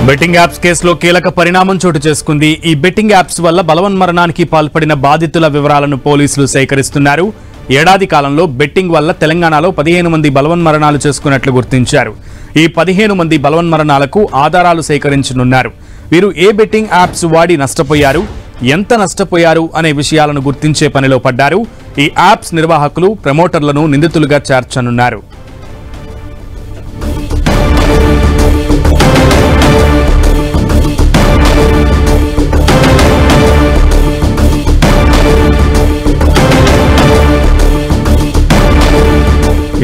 Betting apps కేసులో కీలక పరిణామం చోటు చేసుకుంది. ఈ బెట్టింగ్ యాప్స్ వల్ల బలవన్మరణానికి పాల్పడిన బాధితుల వివరాలను పోలీసులు సేకరిస్తున్నారు. ఏడాది కాలంలో బెట్టింగ్ వల్ల తెలంగాణలో 15 మంది బలవన్మరణాలు చేసుకున్నట్లు గుర్తించారు. ఈ 15 మంది బలవన్మరణాలకు ఆధారాలు సేకరించనున్నారు. వీరు ఏ బెట్టింగ్ యాప్స్ వాడి నష్టపోయారు, ఎంత నష్టపోయారు అనే విషయాలను గుర్తించే పనిలో పడ్డారు. ఈ యాప్స్ నిర్వాహకులు, ప్రమోటర్లను నిందితులుగా చేర్చనున్నారు.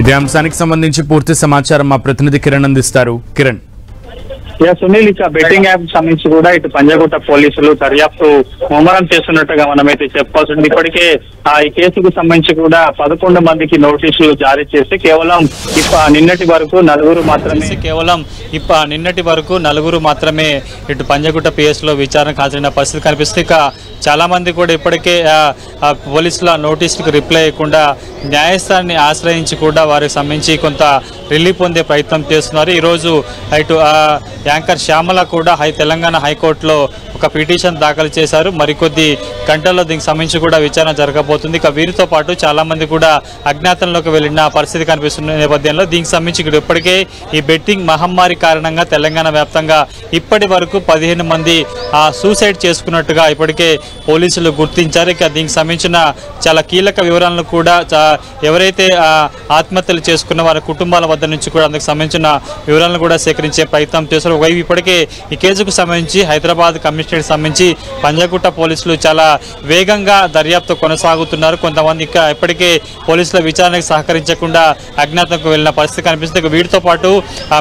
ఇదే అంశానికి సంబంధించి పూర్తి సమాచారం మా ప్రతినిధి కిరణ్ అందిస్తారు. కిరణ్. సునీల్, ఇక బెట్టింగ్ యాప్ సంబంధించి కూడా ఇటు పంజాగుట్ట పోలీసులు దర్యాప్తు ముమ్మరం చేస్తున్నట్టుగా మనమైతే చెప్పాల్సి ఉంది. ఇప్పటికే ఈ కేసుకు సంబంధించి కూడా 11 మందికి నోటీసులు జారీ చేసి కేవలం నిన్నటి వరకు నలుగురు మాత్రమే ఇటు పంజాగుట్ట పిఎస్ లో విచారణకు హాజరైన పరిస్థితి కనిపిస్తుంది. ఇక చాలా మంది కూడా ఇప్పటికే పోలీసుల నోటీసులకు రిప్లై అయ్యకుండా న్యాయస్థానాన్ని ఆశ్రయించి కూడా వారికి సంబంధించి కొంత రిలీఫ్ పొందే ప్రయత్నం చేస్తున్నారు. ఈరోజు ఇటు యాంకర్ శ్యామల కూడా తెలంగాణ హైకోర్టులో ఒక పిటిషన్ దాఖలు చేశారు. మరికొద్ది గంటల్లో దీనికి సంబంధించి కూడా విచారణ జరగబోతుంది. ఇక వీరితో పాటు చాలా మంది కూడా అజ్ఞాతంలోకి వెళ్ళిన పరిస్థితి కనిపిస్తున్న నేపథ్యంలో దీనికి సంబంధించి ఇక్కడ ఇప్పటికే ఈ బెట్టింగ్ మహమ్మారి కారణంగా తెలంగాణ వ్యాప్తంగా ఇప్పటి వరకు 15 మంది సూసైడ్ చేసుకున్నట్టుగా ఇప్పటికే పోలీసులు గుర్తించారు. ఇక దీనికి సంబంధించిన చాలా కీలక వివరాలను కూడా ఎవరైతే ఆత్మహత్యలు చేసుకున్న వారి కుటుంబాల వద్ద నుంచి కూడా అందుకు సంబంధించిన వివరాలను కూడా సేకరించే ప్రయత్నం చేశారు. ఒకవైపు ఇప్పటికే ఈ కేసుకు సంబంధించి హైదరాబాద్ కమిషనరేట్ సంబంధించి పంజాగుట్ట పోలీసులు చాలా వేగంగా దర్యాప్తు కొనసాగుతున్నారు. కొంతమంది ఇప్పటికే పోలీసుల విచారణకు సహకరించకుండా అజ్ఞాతంకు వెళ్ళిన పరిస్థితి కనిపిస్తుంది. వీటితో పాటు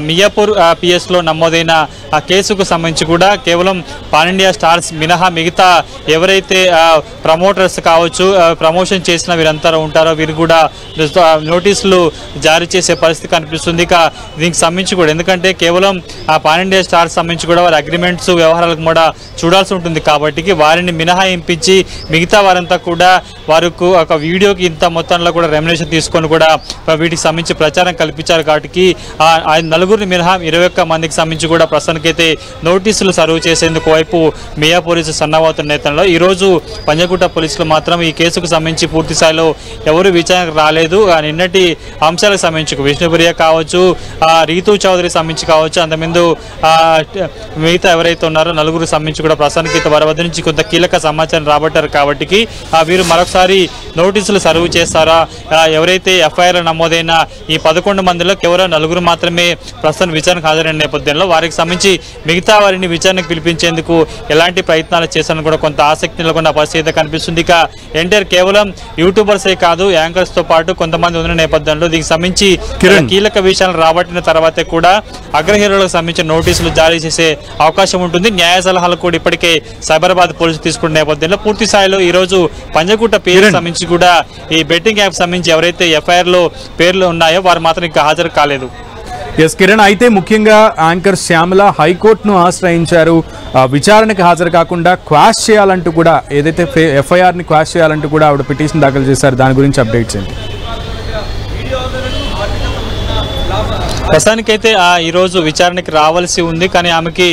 మియాపూర్ పిఎస్ లో నమోదైన ఆ కేసుకు సంబంధించి కూడా కేవలం పాన్ ఇండియా స్టార్స్ మినహా మిగతా ఎవరైతే ప్రమోటర్స్ కావచ్చు, ప్రమోషన్ చేసిన వీరంతా ఉంటారో వీరు కూడా నోటీసులు జారీ చేసే పరిస్థితి కనిపిస్తుంది. ఇక దీనికి సంబంధించి కూడా ఎందుకంటే కేవలం ఆ పాన్ ఇండియా స్టార్స్ సంబంధించి కూడా వారి అగ్రిమెంట్స్ వ్యవహారాలకు కూడా చూడాల్సి ఉంటుంది కాబట్టి వారిని మినహాయింపించి మిగతా వారంతా కూడా వారికి ఒక వీడియోకి ఇంత మొత్తంలో కూడా రెమ్యునరేషన్ తీసుకొని కూడా వీటికి సంబంధించి ప్రచారం కల్పించారు. కాబట్టి ఆ నలుగురిని మినహా 21 మందికి సంబంధించి కూడా ప్రస్తుతానికైతే నోటీసులు సర్వ్ చేసేందుకు వైపు మియా పోలీసులు సన్నవుతున్న నేతల్లో ఈరోజు పంజాగుట్ట పోలీసులు మాత్రం ఈ కేసుకు సంబంధించి పూర్తి స్థాయిలో ఎవరు విచారణకు రాలేదు. నిన్నటి అంశాలకు సంబంధించి విష్ణుప్రియ కావచ్చు, రీతూ చౌదరి సంబంధించి కావచ్చు, అంతకుముందు మిగతా ఎవరైతే ఉన్నారో నలుగురు సంబంధించి కూడా ప్రస్తుతానికి వారి వద్ద నుంచి కొంత కీలక సమాచారం రాబట్టారు. కాబట్టి వీరు మరొకసారి నోటీసులు సర్వ్ చేస్తారా, ఎవరైతే ఎఫ్ఐఆర్ నమోదైన ఈ 11 మందిలో కేవలం నలుగురు మాత్రమే ప్రస్తుతం విచారణకు హాజరైన నేపథ్యంలో వారికి సంబంధించి మిగతా వారిని విచారణకు పిలిపించేందుకు ఎలాంటి ప్రయత్నాలు చేశారని కూడా కొంత ఆసక్తి నెలకొన్న పరిస్థితి కనిపిస్తుంది. ఇక ఎన్టీఆర్ కేవలం యూట్యూబర్సే కాదు, యాంకర్స్ తో పాటు కొంతమంది ఉన్న నేపథ్యంలో దీనికి సంబంధించి కీలక విషయాలు రాబట్టిన తర్వాతే కూడా అగ్రహీరోలకు సంబంధించిన నోటీసులు జారీ చేసే అవకాశం ఉంటుంది. న్యాయ సలహాలు కూడా ఇప్పటికే సైబరాబాద్ పోలీసులు తీసుకున్న నేపథ్యంలో పూర్తి స్థాయిలో ఈ రోజు పంజాగుట్ట పేరు సంబంధించి కూడా ఈ బెట్టింగ్ యాప్ సంబంధించి ఎవరైతే ఎఫ్ఐఆర్ లో పేర్లు ఉన్నాయో వారు మాత్రం ఇంకా హాజరు కాలేదు. ఎస్ కిరణ్, అయితే ముఖ్యంగా యాంకర్ శ్యామల హైకోర్టును ఆశ్రయించారు. విచారణకు హాజరు కాకుండా క్వాష్ చేయాలంటూ కూడా ఏదైతే ఎఫ్ఐఆర్ ని క్వాష్ చేయాలంటూ కూడా ఆవిడ పిటిషన్ దాఖలు చేశారు. దాని గురించి అప్డేట్స్ ఏంటి? ప్రస్తుతానికైతే ఈరోజు విచారణకి రావాల్సి ఉంది. కానీ ఆమెకి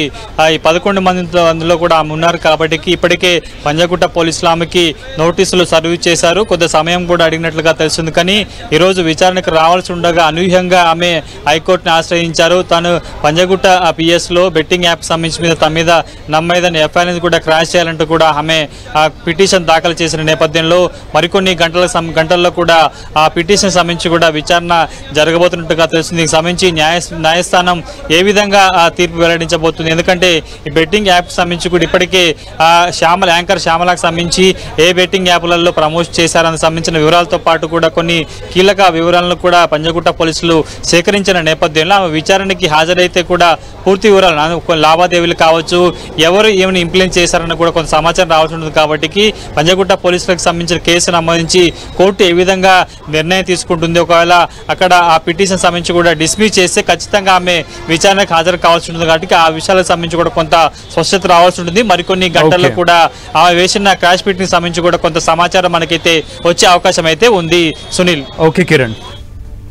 ఈ 11 మందిలో కూడా ఆమె ఉన్నారు కాబట్టి ఇప్పటికే పంజాగుట్ట పోలీసులు ఆమెకి నోటీసులు సర్వ్ చేశారు. కొద్ది సమయం కూడా అడిగినట్లుగా తెలుస్తుంది. కానీ ఈరోజు విచారణకు రావాల్సి ఉండగా అనూహ్యంగా ఆమె హైకోర్టుని ఆశ్రయించారు. తాను పంజాగుట్ట పిఎస్ లో బెట్టింగ్ యాప్ సంబంధించి తమ మీద నమ్మేదని ఎఫ్ఐఆర్ కూడా క్రాష్ చేయాలంటూ కూడా ఆమె పిటిషన్ దాఖలు చేసిన నేపథ్యంలో మరికొన్ని గంటల్లో కూడా ఆ పిటిషన్ సంబంధించి కూడా విచారణ జరగబోతున్నట్టుగా తెలుస్తుంది. దీనికి సంబంధించి న్యాయస్థానం ఏ విధంగా తీర్పు వెల్లడించబోతుంది, ఎందుకంటే ఈ బెట్టింగ్ యాప్ సంబంధించి కూడా ఇప్పటికే యాంకర్ శ్యామలకు సంబంధించి ఏ బెట్టింగ్ యాప్లలో ప్రమోట్ చేశారని సంబంధించిన వివరాలతో పాటు కూడా కొన్ని కీలక వివరాలను కూడా పంజాగుట్ట పోలీసులు సేకరించిన నేపథ్యంలో ఆమె విచారణకి హాజరైతే కూడా పూర్తి వివరాలు లావాదేవీలు కావచ్చు, ఎవరు ఏమైనా ఇంప్లిమెంట్ చేశారని కూడా కొంత సమాచారం రావాల్సి ఉంటుంది. కాబట్టి పంజాగుట్ట పోలీసులకు సంబంధించిన కేసు సంబంధించి కోర్టు ఏ విధంగా నిర్ణయం తీసుకుంటుంది, ఒకవేళ అక్కడ ఆ పిటిషన్ సంబంధించి కూడా డిస్మిస్ చేస్తే ఖచ్చితంగా ఆమె విచారణకు హాజరు కావాల్సి ఉంటుంది. కాబట్టి ఆ విషయాలకు సంబంధించి కూడా కొంత స్పష్టత రావాల్సి ఉంటుంది. మరికొన్ని గంటల్లో కూడా ఆమె వేసిన క్రాష్ పిట్ కి సంబంధించి కూడా కొంత సమాచారం మనకైతే వచ్చే అవకాశం అయితే ఉంది. సునీల్. ఓకే కిరణ్.